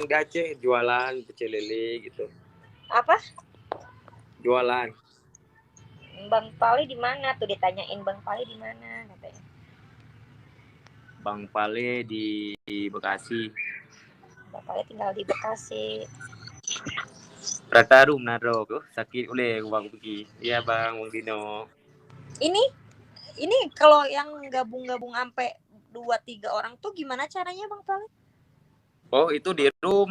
di Aceh jualan pecel lele gitu. Apa? Jualan. Bang Pali di mana tuh, ditanyain Bang Pali di mana katanya. Bang Pale di Bekasi. Bang Pali tinggal di Bekasi. Pratarum naro sakit oleh Bang pergi. Iya Bang Dino. Ini kalau yang gabung-gabung sampai 2-3 orang tuh gimana caranya Bang Pali? Oh itu di room.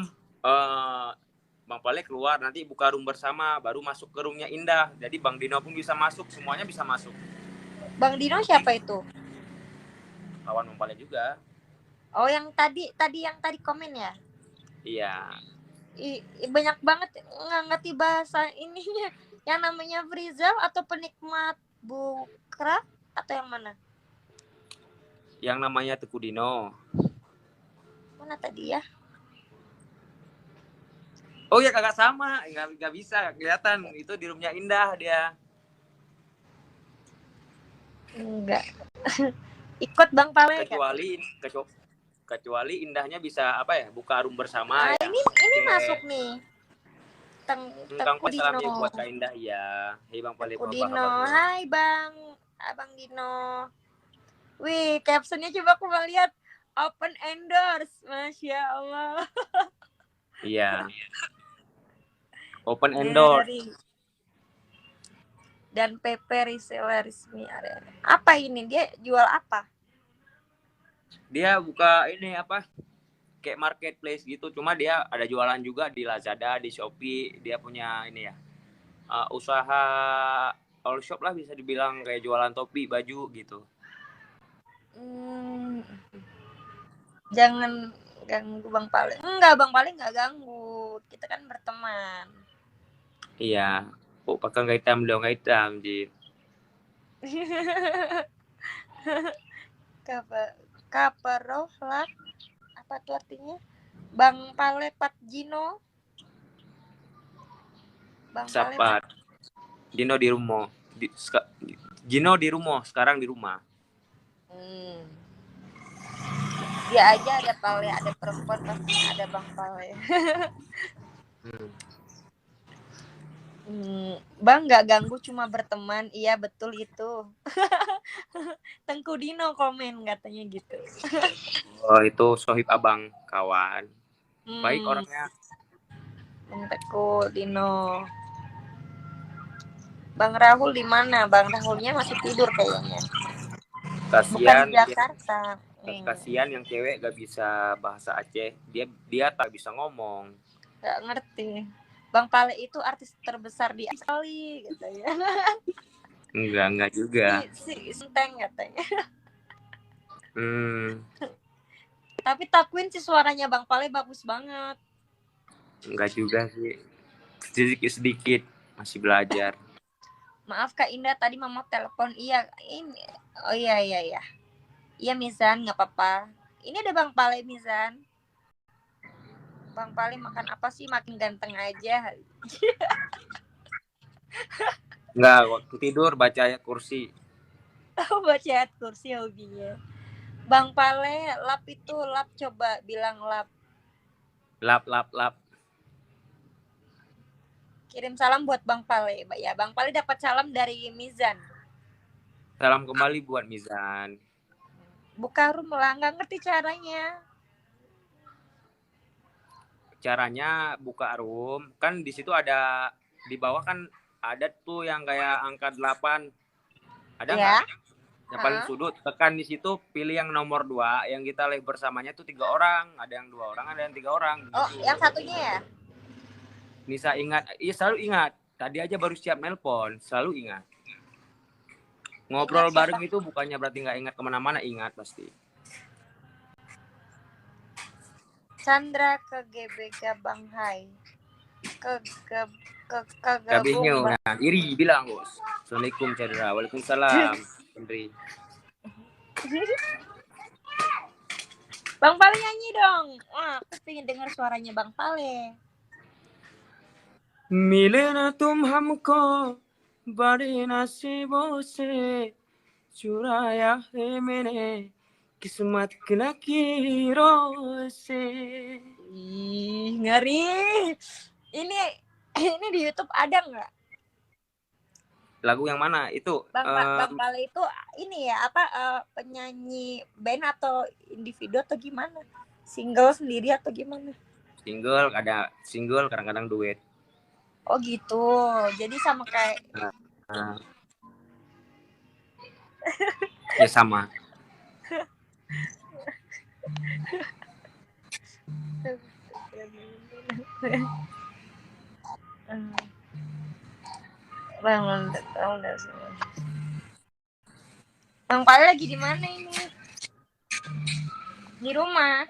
Bang Pale keluar, nanti buka room bersama, baru masuk ke roomnya Indah. Jadi Bang Dino pun bisa masuk, semuanya bisa masuk. Bang Dino siapa itu? Kawan Bang Pale juga. Oh yang tadi komen ya? Iya. Banyak banget nggak ngerti bahasa ininya. Yang namanya Frizal atau penikmat Bukra atau yang mana? Yang namanya Teku Dino. Mana tadi ya? Oh ya kagak sama, nggak bisa kelihatan itu di roomnya Indah dia. Enggak. Ikut Bang Pale. Kecuali Indahnya bisa apa ya, buka room bersama ya. Ini masuk nih. Teku Dino. salamnya buat Kak Indah ya. Hei Bang Pale, Teku apa Dino. kabar? Hai Bang, Abang Dino. Wih, captionnya coba aku mau lihat. Open endorse, Masya Allah. Iya. Open endorse. Dan PP reseller resmi ada. Apa ini? Dia jual apa? Dia buka ini apa? Kayak marketplace gitu, cuma dia ada jualan juga di Lazada, di Shopee. Dia punya ini ya. Usaha all shop lah bisa dibilang, kayak jualan topi, baju gitu. Jangan ganggu Bang Pale. Enggak, Bang Pale enggak ganggu. Kita kan berteman. Iya. Oh, pakai nggak hitam dong, nggak hitam, Ji. Kaparoh lah. Apa tuh artinya? Bang Pale Pat Jino. Bang Pale Sapat. Jino di rumah. Jino di rumah, sekarang di rumah. Dia aja ada Pale, ada perempuan pasti ada Bang Pale. Bang nggak ganggu, cuma berteman. Iya betul itu. Tengku Dino komen katanya gitu. Oh itu sohib abang, kawan. Baik orangnya. Bang Tengku Dino. Bang Rahul di mana? Bang Rahulnya masih tidur kayaknya. Kasian. Bukan di Jakarta. Kasian yang cewek gak bisa bahasa Aceh. Dia tak bisa ngomong. Gak ngerti. Bang Pale itu artis terbesar di Asali gitu ya. Enggak juga. Si Senteng katanya. Tapi takuin sih suaranya Bang Pale bagus banget. Enggak juga sih. Sedikit masih belajar. Maaf Kak Indah, tadi Mama telepon. Iya, ini. Oh iya. Iya Mizan, nggak apa-apa. Ini ada Bang Pale Mizan. Bang Pale makan apa sih? Makin ganteng aja. Enggak, waktu tidur baca ayat kursi. Baca ayat kursi hobinya. Bang Pale, lap itu lap, coba bilang lap. Lap. Kirim salam buat Bang Pale. Ya, Bang Pale dapat salam dari Mizan. Salam kembali buat Mizan. Buka room lah, nggak ngerti caranya. Caranya buka room, kan di situ ada, di bawah kan ada tuh yang kayak angka 8. Ada nggak? Yang paling sudut, tekan di situ, pilih yang nomor 2, yang kita live bersamanya tuh 3 orang, ada yang 2 orang, ada yang 3 orang. Oh, gitu. Yang satunya ya? Nisa ingat, iya selalu ingat. Tadi aja baru siap nelpon, selalu ingat. Ngobrol ingat bareng itu bukannya berarti nggak ingat kemana-mana, ingat pasti. Chandra ke GBK Bang Hai. Kabehnya, nah, Iri bilang bos. Assalamualaikum Chandra, waalaikumsalam Henry. Bang Pale nyanyi dong. Wah, aku pengen dengar suaranya Bang Pale. Milena tum hamko bade nasibo se churaya hai maine kismat ki lakiro se. Ngeri. Ini di YouTube ada nggak? Lagu yang mana itu? Bang Pale itu ini ya apa penyanyi band atau individu atau gimana? Single sendiri atau gimana? Single, ada single, kadang-kadang duet. Oh gitu. Jadi sama kayak ya sama. Bang Pale lagi di mana ini? Di rumah.